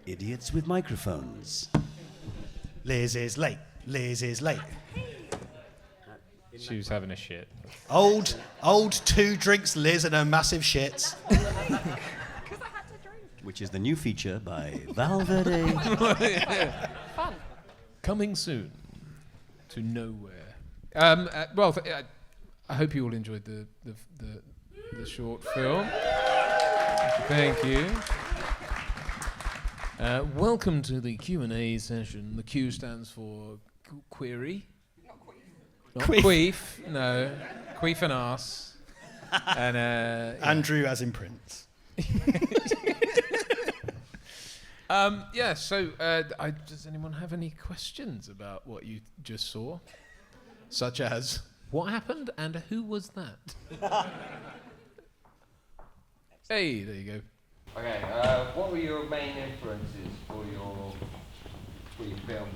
Idiots with microphones. Liz is late. Liz is late. She was having a shit. Old 2 drinks Liz and her massive shits. Which is the new feature by Val Verde. Fun. Coming soon to nowhere. I hope you all enjoyed the short film. Thank you. Welcome to the Q&A session. The Q stands for query. Not queef. No. Queef and arse. And Andrew as in Prince. does anyone have any questions about what you just saw? Such as, what happened and who was that? Hey, there you go. Okay, what were your main influences for your film?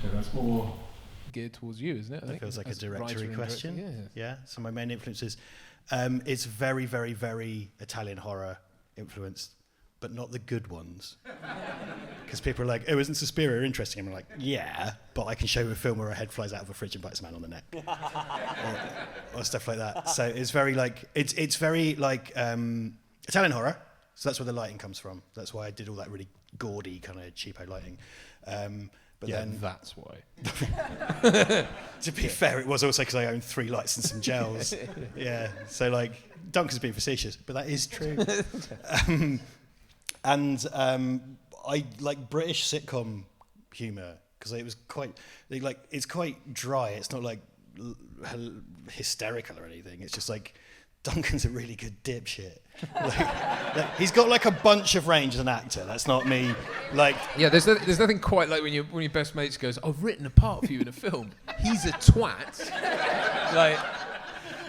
Yeah, that's more geared towards you, isn't it? I think That feels like a as directory writer question. director, Yeah. So my main influences, it's very, very, very Italian horror influenced, but not the good ones. Because people are like, oh, isn't Suspiria interesting? I'm like, yeah, but I can show you a film where a head flies out of a fridge and bites a man on the neck. or stuff like that. So it's very like, it's very like Italian horror. So that's where the lighting comes from. That's why I did all that really gaudy kind of cheapo lighting. But then that's why. To be fair, it was also because I owned 3 lights and some gels. Yeah, so like, Duncan's being facetious, but that is true. I like British sitcom humour because it was quite, it's quite dry. It's not like hysterical or anything. It's just like, Duncan's a really good dipshit. Like, he's got like a bunch of range as an actor. That's not me. Like, yeah, there's nothing quite like when your best mates goes, I've written a part for you in a film. He's a twat.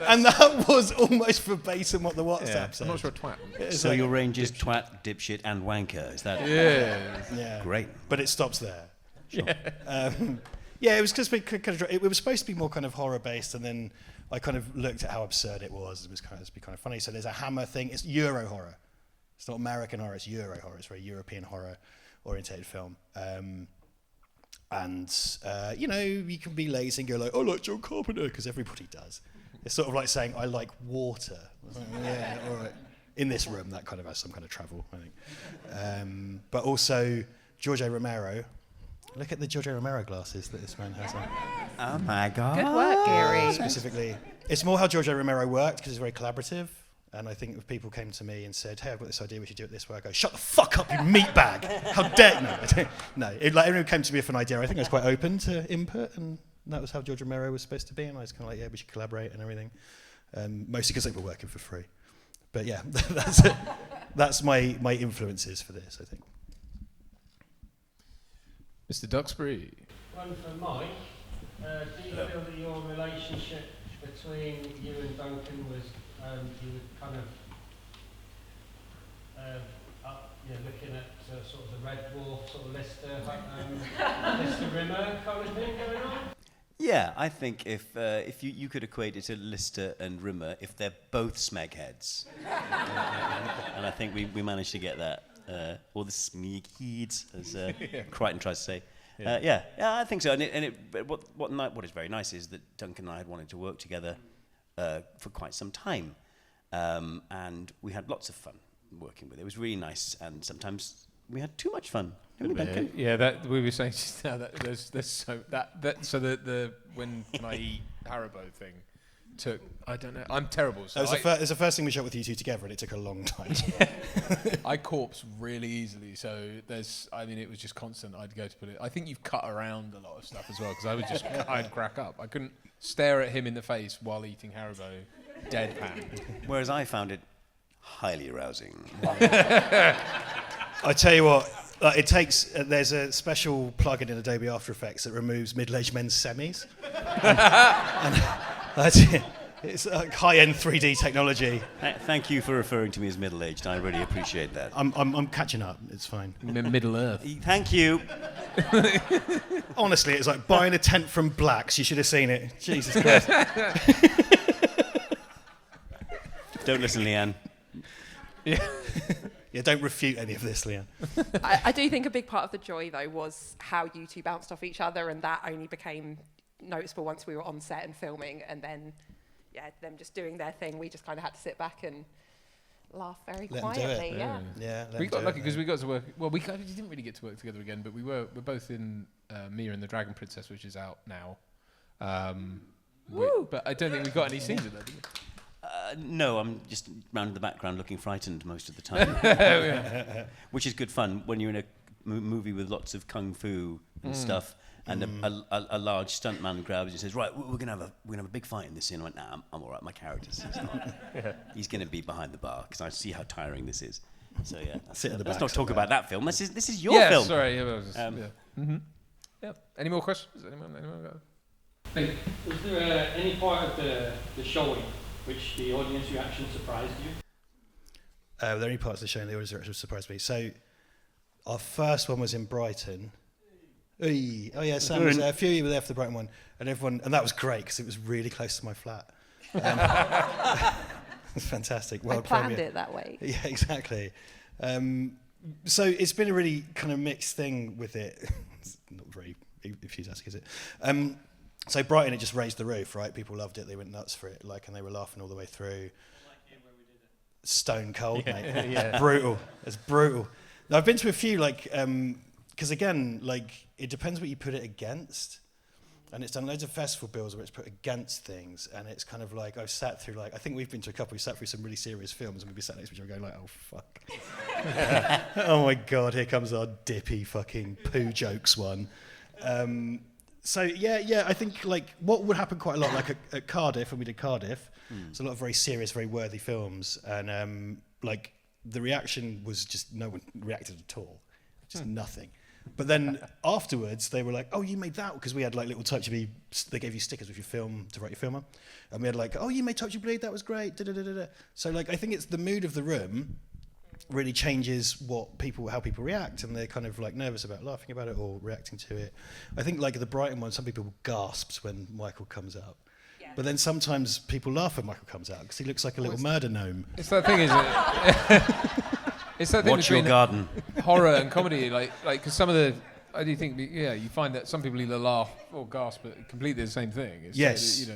and that was almost verbatim what the WhatsApp said. I'm not sure a twat. It's So like, your range is twat, dipshit, and wanker. Is that yeah, great? but it stops there. Sure. It was because it was supposed to be more kind of horror based, and then I kind of looked at how absurd it was. It was kind of funny. So there's a Hammer thing. It's Euro horror. It's not American horror. It's Euro horror. It's a very European horror orientated film. You can be lazy and go like, I like John Carpenter, because everybody does. It's sort of like saying I like water. Yeah, all right. In this room, that kind of has some kind of travel, I think. But also George A. Romero. Look at the George A. Romero glasses that this man has on. Oh my God. Good work, Gary. Specifically, it's more how George A. Romero worked because it's very collaborative. And I think if people came to me and said, hey, I've got this idea, we should do it this way, I go, shut the fuck up, you meatbag. How dare you? No, everyone came to me for an idea. I think I was quite open to input, and that was how George Romero was supposed to be. And I was kind of like, yeah, we should collaborate and everything. Mostly because they were working for free. But yeah, that's it. That's my influences for this, I think. Mr. Duxbury. One for Mike. Do you feel that your relationship between you and Duncan was, you were kind of looking at sort of the Red Dwarf, sort of Lister Rimmer kind of thing going on? Yeah, I think if you could equate it to Lister and Rimmer, if they're both smegheads. And I think we managed to get that. Or the smegheads, as Crichton tries to say. Yeah, I think so. What is very nice is that Duncan and I had wanted to work together for quite some time. And we had lots of fun working with it. It was really nice, and sometimes we had too much fun. Yeah, that we were saying just now that there's so the when can I eat Haribo thing took, I don't know, I'm terrible. So it was the first thing we shot with you two together, and it took a long time. I corpse really easily, so it was just constant. I'd go to put it. I think you've cut around a lot of stuff as well, because I'd crack up. I couldn't stare at him in the face while eating Haribo, deadpan. Whereas I found it highly arousing. I tell you what, it takes. There's a special plugin in Adobe After Effects that removes middle-aged men's semis, and that's it. It's high-end 3D technology. Thank you for referring to me as middle-aged. I really appreciate that. I'm catching up. It's fine. Middle Earth. Thank you. Honestly, it's like buying a tent from Blacks. You should have seen it. Jesus Christ. Don't listen, Leanne. Yeah. Yeah, don't refute any of this, Leanne. I do think a big part of the joy, though, was how you two bounced off each other, and that only became noticeable once we were on set and filming, and then, them just doing their thing. We just kind of had to sit back and laugh very quietly. Yeah, We got lucky because we got to work. Well, we didn't really get to work together again, but we're both in Mia and the Dragon Princess, which is out now. But I don't think we got any scenes of that, did we? No, I'm just round in the background looking frightened most of the time. Which is good fun when you're in a movie with lots of kung fu and stuff, and a large stuntman grabs you and says, "Right, we're gonna have a big fight in this scene." I went, "Nah, I'm all right. My character's not. He's gonna be behind the bar because I see how tiring this is." So Sit at the let's back not talk about that film. This is your Yeah, film. sorry. Yeah, I was just, yeah. Any more questions? Anyone got? Was there any part of the showing which the audience reaction surprised you? There are any parts of the show in the audience reaction surprised me. So, our first one was in Brighton. Oy. Oh yeah, Sam was there. A few of you were there for the Brighton one, and that was great because it was really close to my flat. It was fantastic. I planned it that way. Yeah, exactly. So it's been a really kind of mixed thing with it. It's not very enthusiastic, is it? So Brighton, it just raised the roof, right? People loved it. They went nuts for it, and they were laughing all the way through. Stone cold, mate. Brutal. It's brutal. Now, I've been to a few, because again, it depends what you put it against. And it's done loads of festival bills where it's put against things, and it's kind of like I've sat through I think we've been to a couple. We sat through some really serious films, and we'd be sat next to each other going oh fuck, oh my god, here comes our dippy fucking poo jokes one. So I think what would happen quite a lot, at Cardiff, when we did Cardiff, it's a lot of very serious, very worthy films, and the reaction was just no one reacted at all, just nothing. But then afterwards, they were like, "Oh, you made that," because we had little touchy. They gave you stickers with your film to write your film on, and we had "Oh, you made Touchy Bleed, that was great." Da-da-da-da-da. So I think it's the mood of the room really changes how people react, and they're kind of nervous about laughing about it or reacting to it. I think the Brighton one, some people gasped when Michael comes up. But then sometimes people laugh when Michael comes out because he looks like a little murder gnome. It's that thing, isn't it? It's that thing Watch your between garden. horror and comedy, because some of the, I do think, you find that some people either laugh or gasp at completely the same thing. It's Yes.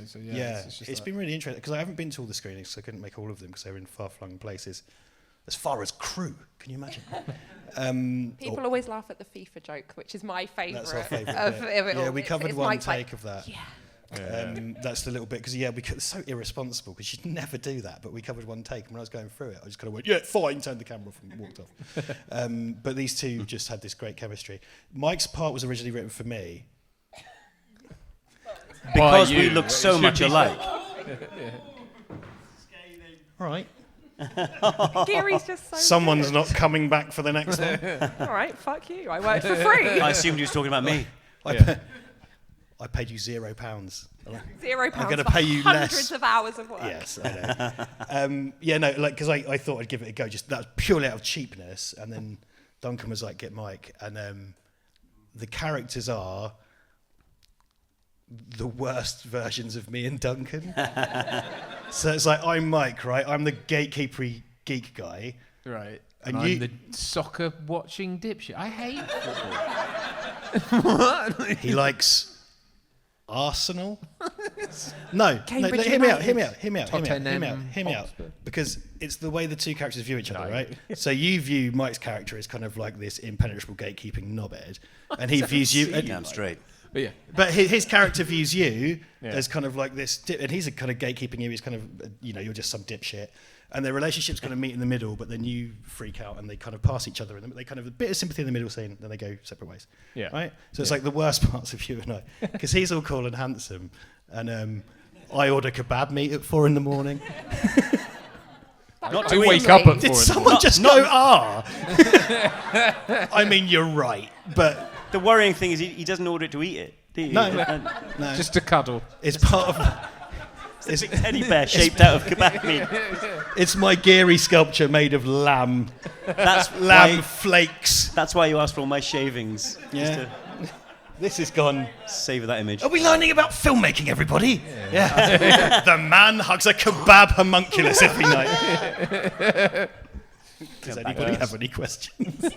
It's been really interesting because I haven't been to all the screenings, so I couldn't make all of them because they were in far-flung places. As far as Crew, can you imagine? People always laugh at the FIFA joke, which is my favourite. That's our favourite of bit. it all. We covered It's one Mike's take of that. That's the little bit because it's so irresponsible because you'd never do that. But we covered one take, and when I was going through it, I just kind of went, "Yeah, fine," turned the camera off and walked off. But these two just had this great chemistry. Mike's part was originally written for me Because we look so much alike. Right. Gary's just so Someone's good. not coming back for the next one. All right, fuck you. I work for free. I assumed he was talking about me. I paid you £0. £0. I'm going to for pay you hundreds less. of hours of work. Yes, I know. Because I thought I'd give it a go. Just that's purely out of cheapness. And then Duncan was like, "Get Mike." And the characters are the worst versions of me and Duncan. So it's I'm Mike, right? I'm the gatekeepery geek guy. Right. And I'm you- the soccer watching dipshit. I hate football. He likes Arsenal. No, Cambridge hear me out. Hotspur. Because it's the way the two characters view each other, right? So you view Mike's character as kind of like this impenetrable gatekeeping knobhead, and he views you. Damn straight. But yeah. But his character views you as kind of like this, and he's a kind of gatekeeping you. He's kind of, you're just some dipshit. And their relationship's going to meet in the middle, but then you freak out and they kind of pass each other, and they kind of a bit of sympathy in the middle scene, then they go separate ways. Yeah. Right? So it's like the worst parts of you and I, because he's all cool and handsome, and I order kebab meat at 4 a.m. Not I to wake eat. up at 4 Did someone just go, I mean, you're right, but The worrying thing is he doesn't order it to eat it. Do you? no. Just to cuddle. It's part of... It's a big teddy bear shaped out of kebab meat. It's my Geary sculpture made of lamb. That's Lamb why, flakes. that's why you asked for all my shavings. Just Yeah. to This is gone. savor that image. Are we learning about filmmaking, everybody? Yeah. The man hugs a kebab homunculus every night. Does Come back anybody to us. have any questions?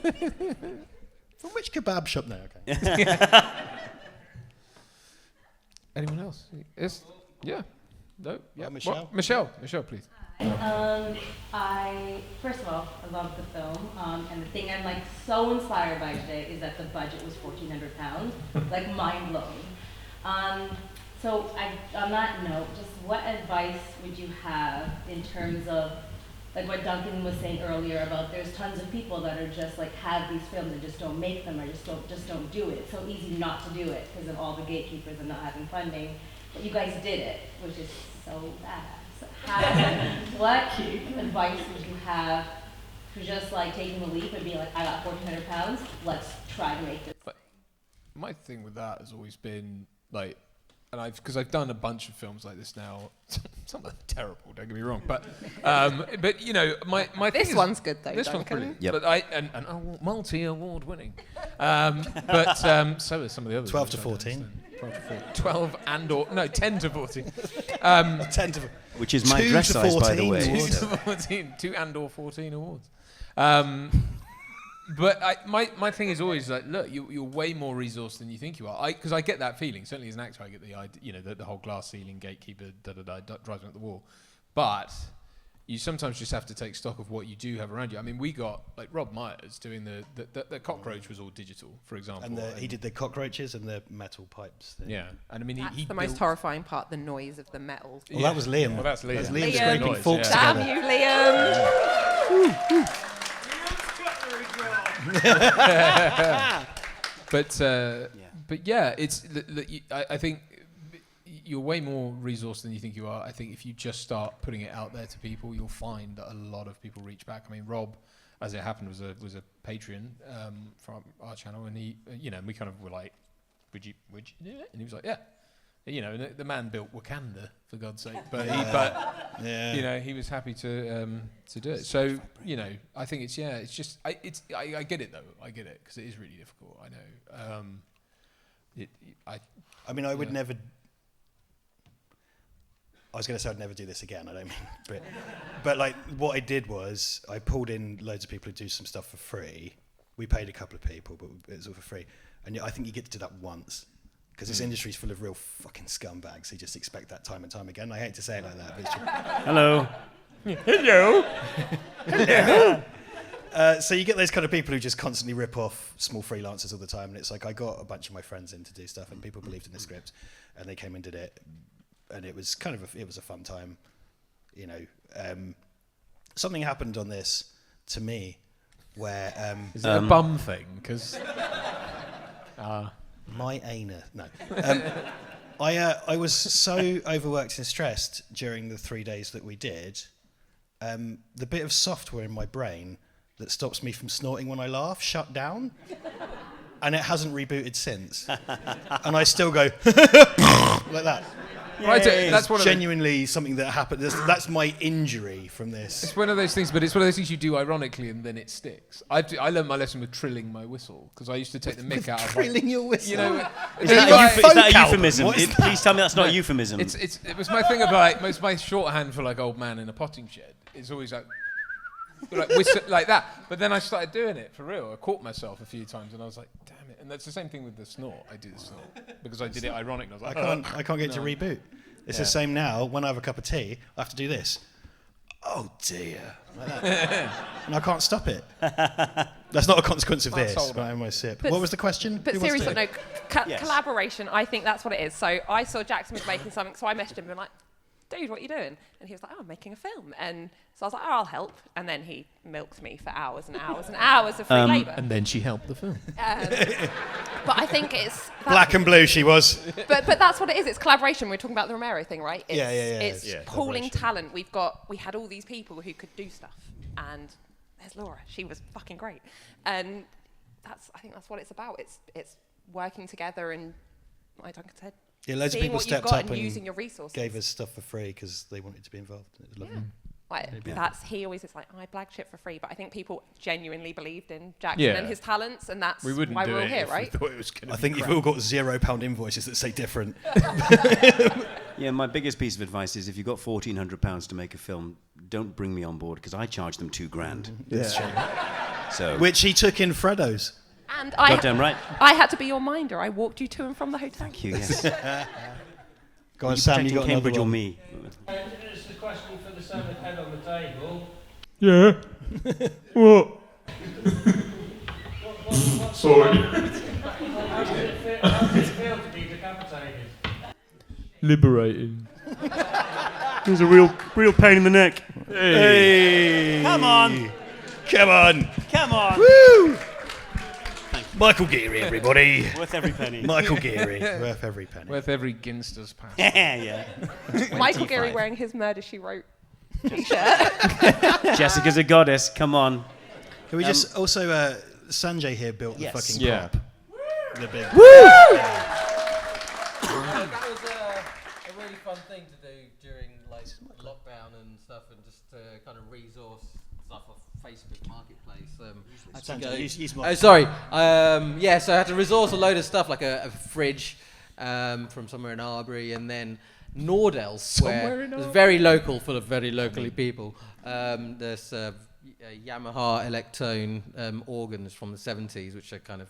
From which kebab shop? No, okay. Anyone else? Yes? Yeah. No? Yeah. Michelle? What? Michelle, please. I first of all, I love the film, and the thing I'm like so inspired by today is that the budget was £1,400, like mind blowing. So on that note, just what advice would you have in terms of like what Duncan was saying earlier about there's tons of people that are just like have these films and just don't make them or just don't do it. It's so easy not to do it because of all the gatekeepers and not having funding. But you guys did it, which is so badass. What advice would you have for just like taking the leap and being like, I got £1,400, let's try to make this. My thing with that has always been like, and because I've done a bunch of films like this now. Some of them terrible, don't get me wrong, but you know, my thing This is, one's good though. This one's Duncan. brilliant. Yep. But and multi-award winning. But so are some of the others. 12 to which I don't 14. understand. 12 to 14. 12 and or no 10 to 14. 10 to Which is my 2 dress to size, by the 14 way. awards. 2 to 14, 2 and or 14 awards. But my thing is always like, look, you're way more resourced than you think you are. Because I get that feeling. Certainly as an actor, I get the idea, you know, the whole glass ceiling, gatekeeper, drives me up the wall. But you sometimes just have to take stock of what you do have around you. I mean, we got like Rob Myers doing the cockroach was all digital, for example. And he did the cockroaches and the metal pipes thing. Yeah, and I mean, That's he the most built- horrifying part, the noise of the metal. Well, that was Liam. Well, that's Liam. That's Liam Liam. scraping Noise, forks yeah. Damn together. you, Liam! But yeah, it's I think you're way more resourced than you think you are. I think if you just start putting it out there to people, you'll find that a lot of people reach back. I mean, Rob, as it happened, was a Patreon from our channel, and he, you know, we kind of were like, would you do it? And he was like, yeah. You know, and the man built Wakanda, for God's sake. But Yeah. you know, he was happy to do it. So you know, I think it's just I get it though. I get it because it is really difficult. I know. I mean, I would never. I was going to say I'd never do this again. I don't mean, but like what I did was I pulled in loads of people who do some stuff for free. We paid a couple of people, but it was all for free. And I think you get to do that once. Because this industry's full of real fucking scumbags who just expect that time and time again. I hate to say it like that, but it's true. Hello. Hello. So you get those kind of people who just constantly rip off small freelancers all the time. And it's like, I got a bunch of my friends in to do stuff and people believed in the script and they came and did it. And it was kind of it was a fun time, you know. Something happened on this to me where... Is it a bum thing? Because... My anus. No. I was so overworked and stressed during the 3 days that we did. The bit of software in my brain that stops me from snorting when I laugh shut down. And it hasn't rebooted since. And I still go like that. Right, that's one of the, Genuinely something that happened. That's my injury from this. it's one of those things, but it's one of those things you do ironically and then it sticks. I learned my lesson with trilling my whistle because I used to take the mick out of Trilling your whistle. You know, Is that a folk album? euphemism? What is Please tell me that's not a euphemism. it was my thing about it's my shorthand for like old man in a potting shed. It's always like whistle, like that. But then I started doing it for real. I caught myself a few times and I was like, damn it. And that's the same thing with the snort. I do the snort because I did it ironically. I was like, I can't get to reboot. It's the same now. When I have a cup of tea, I have to do this. Oh dear, like that. And I can't stop it. That's not a consequence of Can't this. solve it. But I might sip. But What was the question? But Who wants seriously, to- no, Yes. collaboration, I think that's what it is. So I saw Jackson was making something, so I messaged him and been like, dude, what are you doing? And he was like, oh, I'm making a film. And so I was like, oh, I'll help. And then he milked me for hours and hours and hours of free labour. and then she helped the film. But I think it's... Black and blue, she was. But that's what it is. It's collaboration. We're talking about the Romero thing, right? It's, Yeah. It's Yeah, pooling collaboration. talent. We had all these people who could do stuff. And there's Laura. She was fucking great. And I think that's what it's about. It's working together and, like Duncan said, Yeah, loads of seeing people what you've stepped got up and and using your resources. gave us stuff for free because they wanted to be involved. It was lovely. Like Yeah. he always is like, I blagged shit for free, but I think people genuinely believed in Jackson Yeah. and his talents, and that's We wouldn't why do we're all it here, if right? we thought it was going to I think you've all got £0 invoices that say different. Yeah, my biggest piece of advice is if you've got £1,400 to make a film, don't bring me on board because I charge them $2,000. So, Which he took in Freddo's. And goddamn right. I had to be your minder. I walked you to and from the hotel. Thank you. Yes. Go on, you Sam, you protecting got another Cambridge or one. me? It's a question for the severed head on the table. Yeah. What? Sorry. How does it feel to be decapitated? Liberating. It was a real pain in the neck. Hey! Come on. Come on! Come on. Woo! Michael Geary, everybody. Worth every penny. Michael Geary, worth every penny. Worth every Ginster's pass. Yeah. Michael Geary 25. wearing his Murder, She Wrote t-shirt. Jessica's a goddess. Come on. Can we just also Sanjay here built Yes. the fucking Yeah. prop. The big. That was a really fun thing to do during like lockdown and stuff, and just to kind of resource stuff off Facebook Marketplace. I had to Sanjay, go- use Oh, my- sorry. Yeah, so I had to resource a load of stuff like a fridge from somewhere in Arbery, and then Nordell's, where it was very local, full of very locally people. There's Yamaha Electone organs from the 70s, which are kind of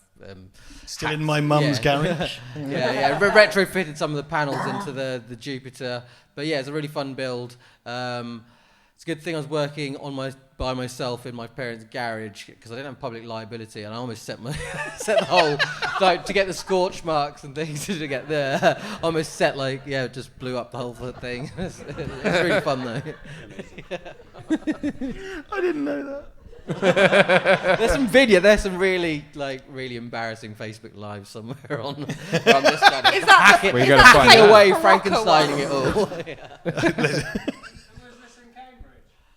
Still in my mum's garage. retrofitted some of the panels into the Jupiter. But yeah, it's a really fun build. It's a good thing I was working by myself in my parents' garage because I didn't have public liability, and I almost set the whole like to get the scorch marks and things to get there. I almost just blew up the whole thing. It's really fun though. I didn't know that. There's some really embarrassing Facebook lives somewhere on where I'm just kind of Is that the- We is gotta that find fake out. away Morocco Frankensteining one? it all.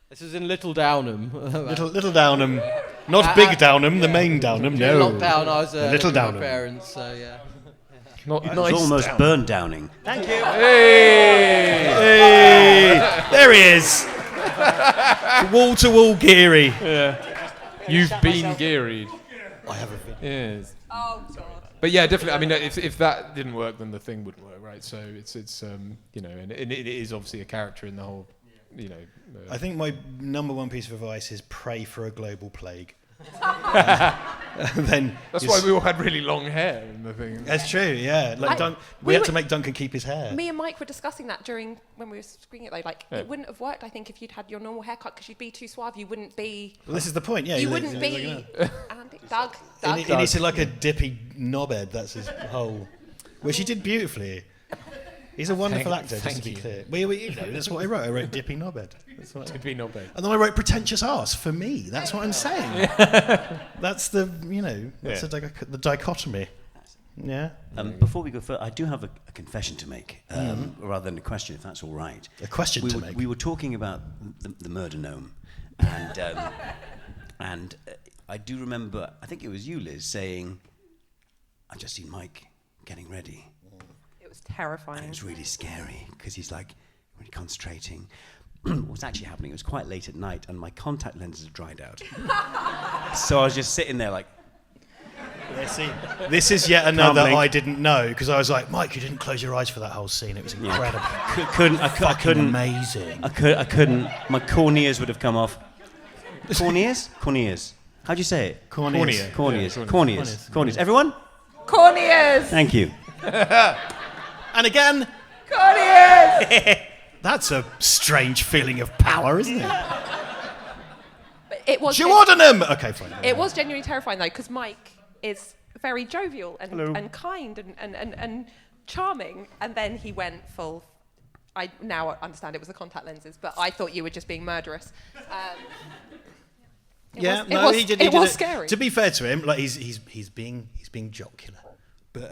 This is in Little Downham. Little Downham. Not Big Downham, the main Downham, During no. lockdown, I was Little with Downham. my parents, so yeah. Not It nice. was almost down. burned downing. Hey! Hey! There he is! Wall to wall Geary. Yeah. You've been gearied. I have a video. Yes. Oh, God. But yeah, definitely. I mean, if that didn't work, then the thing wouldn't work, right? So it's you know, and it is obviously a character in the whole, you know. I think my number one piece of advice is pray for a global plague. Then That's you why s- we all had really long hair in the thing. That's true, yeah. Like we we had were- to make Duncan keep his hair. Me and Mike were discussing that when we were screening it, though. Like, Yeah. it wouldn't have worked, I think, if you'd had your normal haircut, because you'd be too suave. You wouldn't be... Well, this is the point, yeah. you he wouldn't looks be... like that. Andy, Doug. He needs to like a dippy knobhead. That's his whole. Which he did beautifully. He's a wonderful actor, just to thank be you. clear. You know, that's what I wrote. I wrote dippy knobhead. That's what Could be not bad. and then I wrote pretentious arse for me. That's what I'm saying. That's the that's Yeah. the dichotomy. Yeah. Before we go further, I do have a confession to make, rather than a question, if that's all right. A question to make. We were talking about the murder gnome, and I do remember, I think it was you, Liz, saying, I've just seen Mike getting ready. It was And terrifying. it was really scary because he's like really concentrating. What's actually happening? It was quite late at night and my contact lenses had dried out. So I was just sitting there like, This is yet another believe- I didn't know because I was like, Mike, you didn't close your eyes for that whole scene. It was incredible. I couldn't. Amazing. I couldn't. My corneas would have come off. Corneas? Corneas. How'd you say it? Corneas. Corneas. Everyone? Corneas! Thank you. And again, Corneas! that's a strange feeling of power, isn't it? But it was... Duodenum! Okay, fine. It was genuinely terrifying, though, because Mike is very jovial and kind and charming, and then he went full... I now understand it was the contact lenses, but I thought you were just being murderous. It was scary. To be fair to him, like he's being jocular, but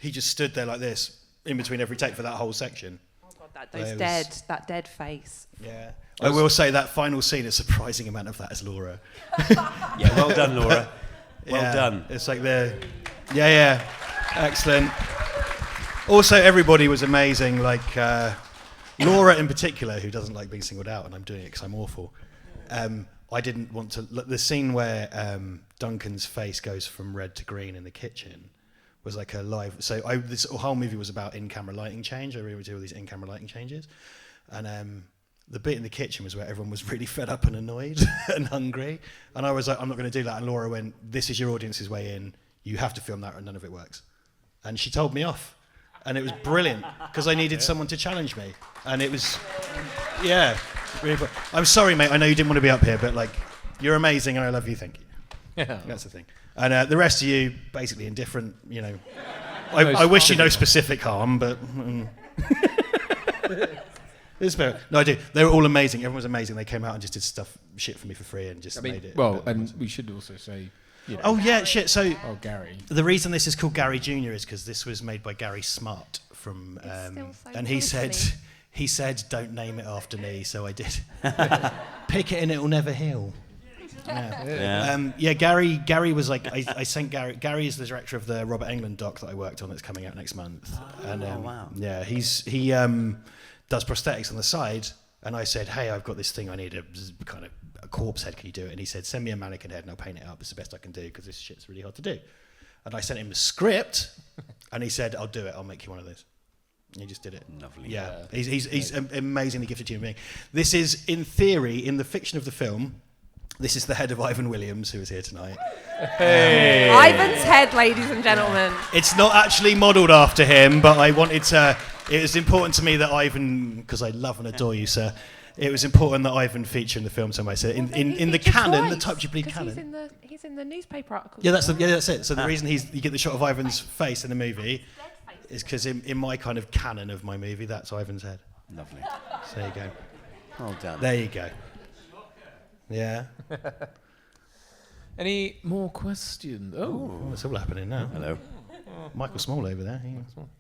he just stood there like this in between every take for that whole section. Oh God, It that dead face. Yeah, I will say that final scene, a surprising amount of that is Laura. Yeah, well done, Laura. Well Yeah, done. It's like excellent. Also, everybody was amazing. Like Laura in particular, who doesn't like being singled out, and I'm doing it because I'm awful. I didn't want to. The scene where Duncan's face goes from red to green in the kitchen was like a live. So this whole movie was about in-camera lighting change. I really do all these in-camera lighting changes, and the bit in the kitchen was where everyone was really fed up and annoyed and hungry, and I was like, I'm not going to do that. And Laura went, "This is your audience's way in. You have to film that, or none of it works." And she told me off. And it was brilliant, because I needed someone to challenge me. And it was, yeah. Really, I'm sorry, mate, I know you didn't want to be up here, but like, you're amazing and I love you, thank you. Yeah. That's the thing. And the rest of you, basically indifferent, you know. I wish you no specific harm, but... it's fair. No, I do. They were all amazing. Everyone was amazing. They came out and just did shit for me for free and just made it. Well, and we should also say... You know, oh yeah, shit. So Gary. The reason this is called Gary Jr. is because this was made by Gary Smart from, and he said, "Don't name it after me," so I did. Pick it and it'll never heal. Yeah. Gary was like, I sent Gary. Gary is the director of the Robert Englund doc that I worked on that's coming out next month. Wow. Yeah, he does prosthetics on the side, and I said, hey, I've got this thing. I need a kind of a corpse head. Can you do it? And he said, send me a mannequin head and I'll paint it up. It's the best I can do because this shit's really hard to do. And I sent him the script, and he said, I'll do it. I'll make you one of those. And he just did it. Lovely. Yeah. He's an amazingly gifted human being. This is, in theory, in the fiction of the film, this is the head of Ivan Williams, who is here tonight. Hey. Ivan's head, ladies and gentlemen. It's not actually modelled after him, but I wanted to... It was important to me that Ivan, because I love and adore you, sir, it was important that Ivan feature in the film somewhere. So in the canon, the Type Bleed canon... He's in the newspaper article. Yeah, that's it. So the reason you get the shot of Ivan's face in the movie is because in my kind of canon of my movie, that's Ivan's head. Lovely. So there you go. Well done. There you go. Yeah. Any more questions? Oh, it's all happening now. Hello. Michael Small over there.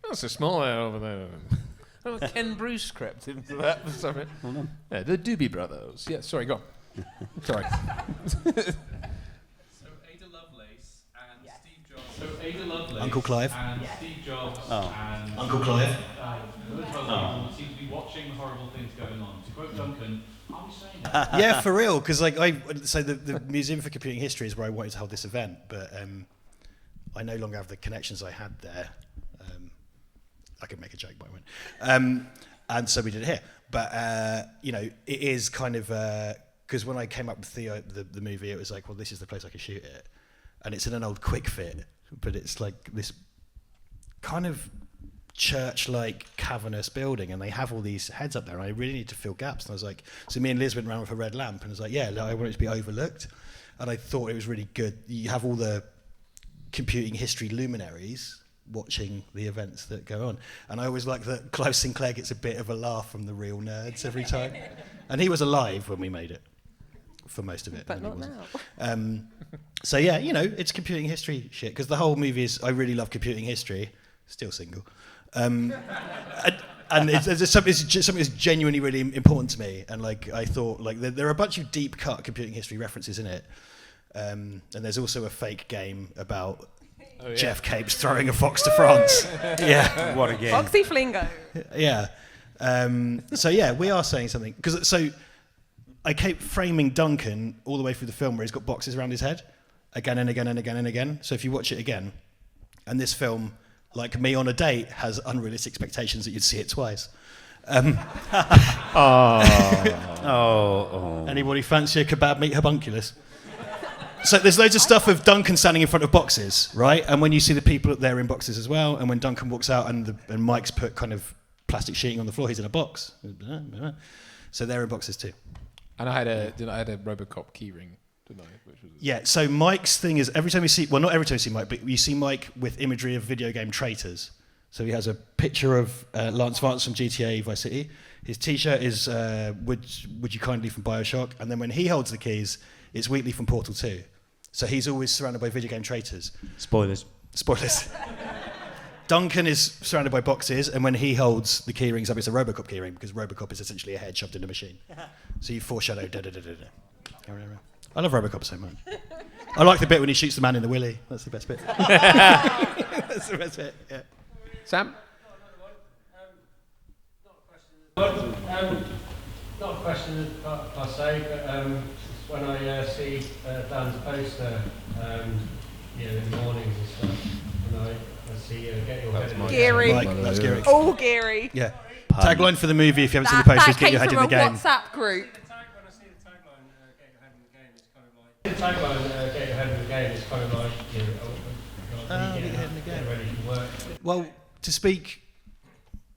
That's a small air over there. Oh, Ken Bruce crept into that. Sorry. Hold on. Yeah, the Doobie Brothers. Yeah, sorry, go on. Sorry. Uncle Clive. And Steve Jobs and Uncle Clive. seem to be watching horrible things going on. To quote Duncan, are we saying that? Yeah, for real. Because the Museum for Computing History is where I wanted to hold this event, but I no longer have the connections I had there. I could make a joke, but I won't. And so we did it here. But it is kind of because when I came up with the movie, it was like, well, this is the place I could shoot it, and it's in an old Quick Fit, but it's like this kind of church-like cavernous building, and they have all these heads up there, and I really need to fill gaps. And I was like, so me and Liz went around with a red lamp, and I was like, yeah, I want it to be overlooked, and I thought it was really good. You have all the computing history luminaries watching the events that go on, and I always like that Clive Sinclair gets a bit of a laugh from the real nerds every time, and he was alive when we made it for most of it, but not now. So yeah, it's computing history shit, because the whole movie is, I really love computing history, still single, and it's something that's genuinely really important to me, and like I thought, like there are a bunch of deep cut computing history references in it, and there's also a fake game about Jeff Capes throwing a fox to France. Yeah, What a game. Foxy Flingo. yeah. So yeah, we are saying something, because I kept framing Duncan all the way through the film where he's got boxes around his head again and again and again and again. So if you watch it again, and this film, like me on a date, has unrealistic expectations that you'd see it twice. Anybody fancy a kebab meat homunculus? So there's loads of stuff of Duncan standing in front of boxes, right? And when you see the people up there in boxes as well, and when Duncan walks out and Mike's put kind of plastic sheeting on the floor, he's in a box. So they're in boxes too. And I had a RoboCop keyring tonight, which was Yeah, so Mike's thing is every time you see, well, not every time you see Mike, but you see Mike with imagery of video game traitors. So he has a picture of Lance Vance from GTA Vice City. His T-shirt is Would You Kindly from BioShock, and then when he holds the keys, it's Wheatley from Portal 2. So he's always surrounded by video game traitors. Spoilers. Duncan is surrounded by boxes, and when he holds the key rings up, it's a Robocop keyring, because Robocop is essentially a head shoved in a machine. So you foreshadow I love Robocop so much. I like the bit when he shoots the man in the willy. That's the best bit. That's the best bit, yeah. Sam? Not a question. Not a question per se, but when I see Dan's poster, in the mornings and stuff, and I see Get Your Head in the Game. Geary. Mike, that's Geary. Oh, Geary. Yeah. Tagline for the movie, if you haven't seen the poster, is Get Your Head in the Game. That came from a WhatsApp group. When I see the tagline, Get Your Head in the Game, it's kind of like... The tagline, Get Your Head in the Game, is kind of like, get your head in the game. Get ready for work. Well, to speak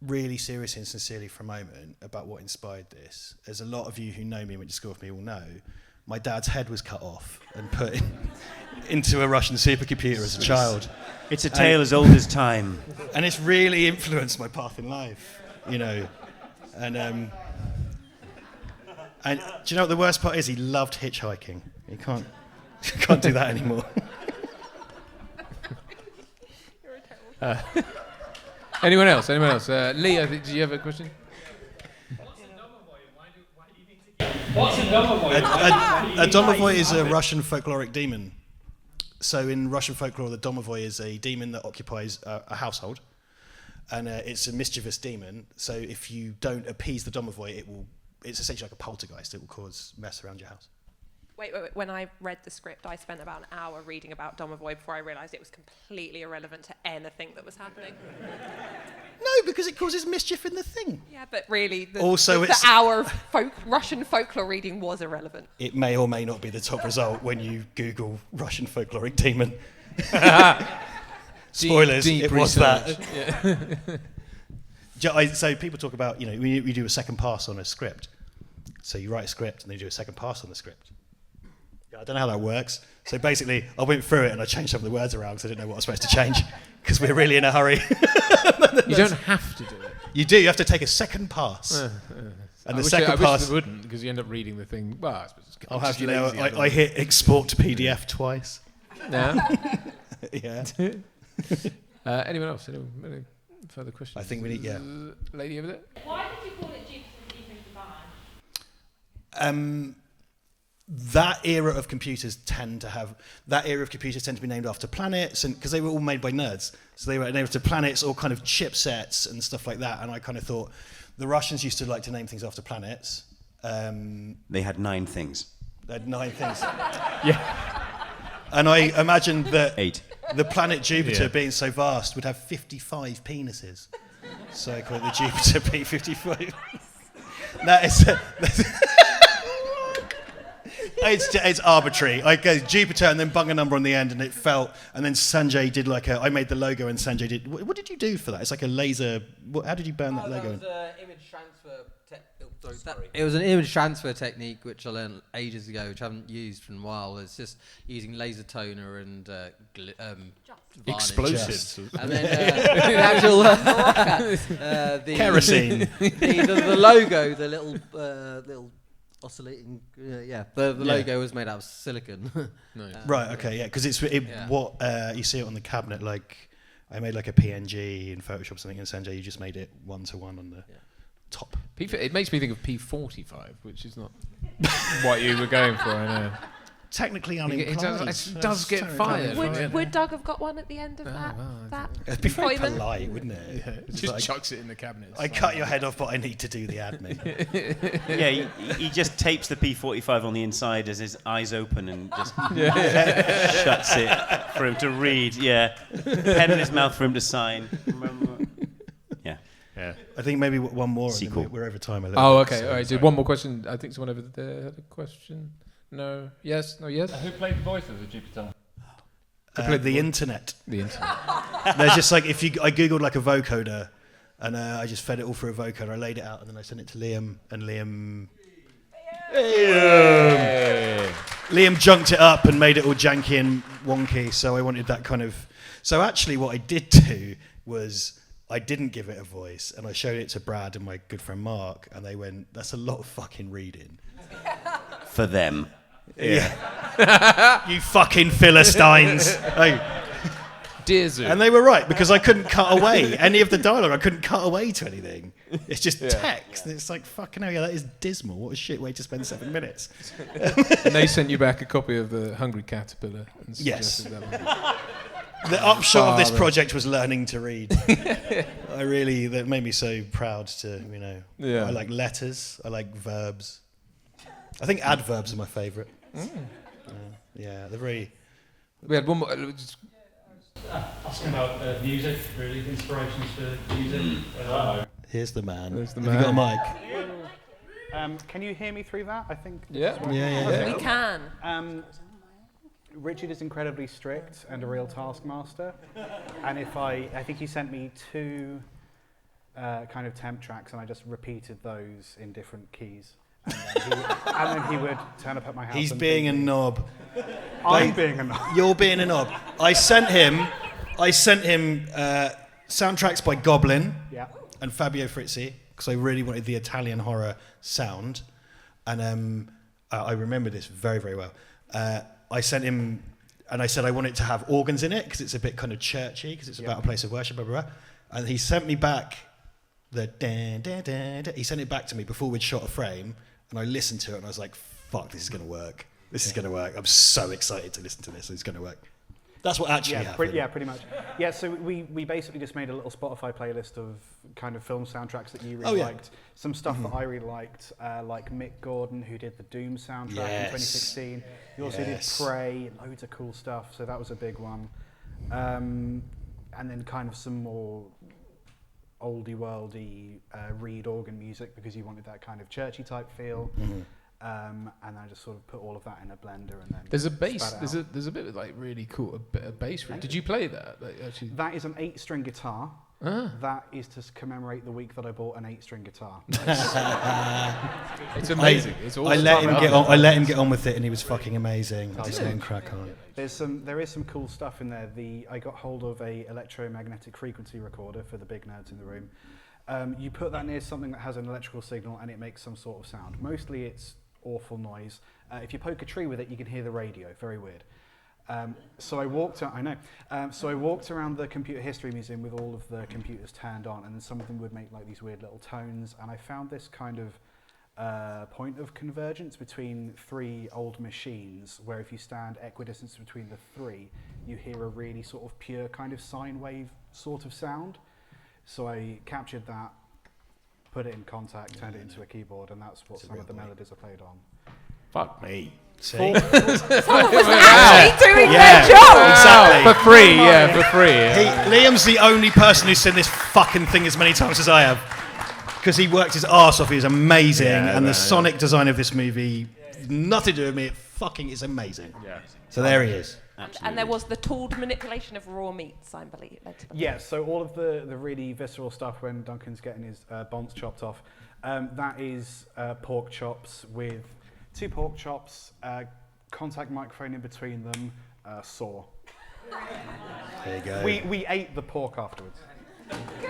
really seriously and sincerely for a moment about what inspired this, as a lot of you who know me and went to school with me all know, my dad's head was cut off and put into a Russian supercomputer as a child. It's a tale as old as time. And it's really influenced my path in life, And do you know what the worst part is? He loved hitchhiking. He can't do that anymore. Anyone else? Lee, I think, do you have a question? What's a domovoy? A domovoy is a Russian folkloric demon. So in Russian folklore, the domovoy is a demon that occupies a household, and it's a mischievous demon. So if you don't appease the domovoy, it's essentially like a poltergeist. It will cause mess around your house. Wait. When I read the script, I spent about an hour reading about Domovoy before I realised it was completely irrelevant to anything that was happening. No, because it causes mischief in the thing. Yeah, but really, the hour of Russian folklore reading was irrelevant. It may or may not be the top result when you Google Russian folkloric demon. Spoilers, deep it was research. that. Yeah. So people talk about, we do a second pass on a script. So you write a script and then you do a second pass on the script. I don't know how that works. So basically, I went through it and I changed some of the words around because I didn't know what I was supposed to change because we're really in a hurry. You don't have to do it. You do. You have to take a second pass. And the second pass... I wish you wouldn't, because you end up reading the thing... Well, I suppose it's I'll have you know, I hit export to PDF twice. Yeah. Yeah. Anyone else? Any further questions? I think we need... Yeah. Lady over there? Why did you call it Jupiter P55? That era of computers tend to be named after planets, and because they were all made by nerds, so they were named after planets or kind of chipsets and stuff like that. And I kind of thought the Russians used to like to name things after planets. They had 9 things. They had 9 things. Yeah. And I imagined that 8. the planet Jupiter, being so vast, would have 55 penises. So I call it the Jupiter P55. It's arbitrary. I go Jupiter and then bung a number on the end, and it felt. And then Sanjay did I made the logo, and Sanjay did. What did you do for that? It's like a laser. How did you burn that logo? That was image transfer. It was an image transfer technique which I learned ages ago, which I haven't used for a while. It's just using laser toner and explosives. And then the actual the kerosene. The logo, the little oscillating, the logo was made out of silicon. Nice. Right. Okay. Yeah. Because what you see it on the cabinet. Like I made like a PNG in Photoshop or something, and Sanjay, you just made it 1-to-1 on the top. It makes me think of P45, which is not what you were going for. I know. Technically unemployed. It does get fired. Would Doug have got one at the end of that It'd be very employment? polite, wouldn't it? Yeah, just chucks it in the cabinet. I cut your head off, but I need to do the admin. Yeah, he just tapes the P45 on the inside as his eyes open and just shuts it for him to read. Yeah, pen in his mouth for him to sign. Yeah. I think maybe one more. Sequel. And then we're over time a little bit. Okay. All right. So one more question. I think someone over there had a question. No. Yes. No. Yes. Who played the voice of the Jupiter? The internet. The internet. There's just like I googled like a vocoder, and I just fed it all through a vocoder. I laid it out, and then I sent it to Liam, and Liam junked it up and made it all janky and wonky. So I wanted that kind of. So actually, what I did do was I didn't give it a voice, and I showed it to Brad and my good friend Mark, and they went, "That's a lot of fucking reading." For them. Yeah. You fucking Philistines. Dear Zoo. And they were right, because I couldn't cut away any of the dialogue. I couldn't cut away to anything. It's just text. And it's like, fucking hell, that is dismal. What a shit way to spend 7 minutes. And they sent you back a copy of The Hungry Caterpillar. And yes. suggested that one. The upshot of this project was learning to read. That made me so proud to, Yeah. I like letters, I like verbs. I think adverbs are my favourite. Yeah, they're very... We had one more. Asking about music, really, inspirations for music. Here's the man. There's the Have you got a mic? Can you hear me through that? I think. Yeah. We can. Richard is incredibly strict and a real taskmaster, and I think he sent me 2 kind of temp tracks, and I just repeated those in different keys, and then he would turn up at my house. He's being a knob. I'm being a knob. You're being a knob. I sent him soundtracks by Goblin and Fabio Frizzi because I really wanted the Italian horror sound, and I remember this very, very well. I sent him, and I said I want it to have organs in it because it's a bit kind of churchy because it's about a place of worship, blah, blah, blah. And he sent me back the da, da, da, da. He sent it back to me before we'd shot a frame, and I listened to it and I was like, fuck, this is going to work. This is going to work. I'm so excited to listen to this. It's going to work. That's what actually happened. Pretty much. Yeah, so we basically just made a little Spotify playlist of kind of film soundtracks that you really liked. Some stuff that I really liked, like Mick Gordon, who did the Doom soundtrack in 2016. He also did Prey, loads of cool stuff, so that was a big one. And then kind of some more oldie worldy reed organ music because you wanted that kind of churchy type feel. And I just sort of put all of that in a blender and then There's a bass. There's a bit of like really cool a bit of bass. Did you play that? Actually? That is an 8-string guitar. That is to commemorate the week that I bought an 8-string guitar. It's amazing. It's awesome. I let him get on with it, and he was fucking amazing. I just let him crack on. There is some cool stuff in there. I got hold of a electromagnetic frequency recorder for the big nerds in the room. You put that near something that has an electrical signal, and it makes some sort of sound. Mostly, it's awful noise. If you poke a tree with it, you can hear the radio. Very weird. So I walked around the Computer History Museum with all of the computers turned on, and then some of them would make like these weird little tones. And I found this kind of point of convergence between 3 old machines, where if you stand equidistant between the 3, you hear a really sort of pure kind of sine wave sort of sound. So I captured that, put it in Contact, turned it into a keyboard, and that's what some of the melodies are played on. Fuck me. See? Someone was actually doing their job. Exactly. For free, for free. Liam's the only person who's seen this fucking thing as many times as I have. Because he worked his arse off. He was amazing. And the sonic design of this movie, nothing to do with me. It fucking is amazing. Yeah. So there he is. And there was the tooled manipulation of raw meats, I believe. Yeah, so all of the really visceral stuff when Duncan's getting his bonds chopped off, that is pork chops with 2 pork chops, contact microphone in between them, saw. There you go. We ate the pork afterwards.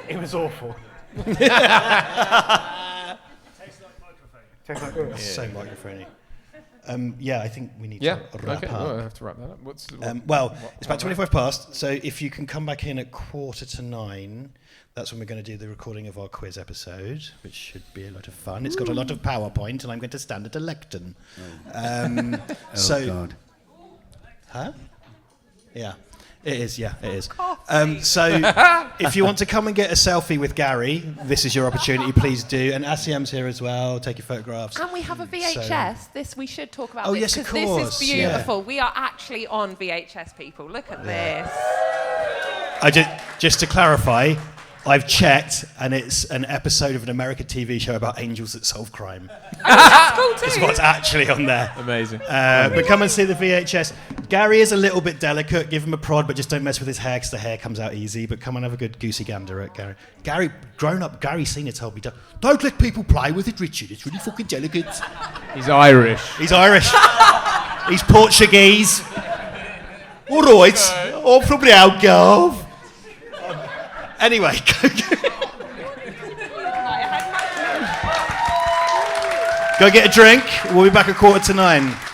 It was awful. Tastes like microphone. So microphony. I think we need to wrap up. Well, I have to wrap that up. It's about 25 past, so if you can come back in at 8:45, that's when we're going to do the recording of our quiz episode, which should be a lot of fun. It's got a lot of PowerPoint, and I'm going to stand at a lectern. God. Huh? Yeah. It is, it is. So if you want to come and get a selfie with Gary, this is your opportunity, please do. And Asiam's here as well, take your photographs. And we have a VHS. This we should talk about. Oh, this, yes, of because course. This is beautiful. We are actually on VHS, people. Look at this. Just to clarify, I've checked, and it's an episode of an American TV show about angels that solve crime. That's cool too. It's what's actually on there. Amazing. But come and see the VHS. Gary is a little bit delicate. Give him a prod, but just don't mess with his hair because the hair comes out easy. But come and have a good goosey gander at Gary. Grown up Gary Senior told me, don't let people play with it, Richard. It's really fucking delicate. He's Irish. He's Portuguese. All right. I'm from the Algarve. Anyway, go get a drink. We'll be back at 8:45.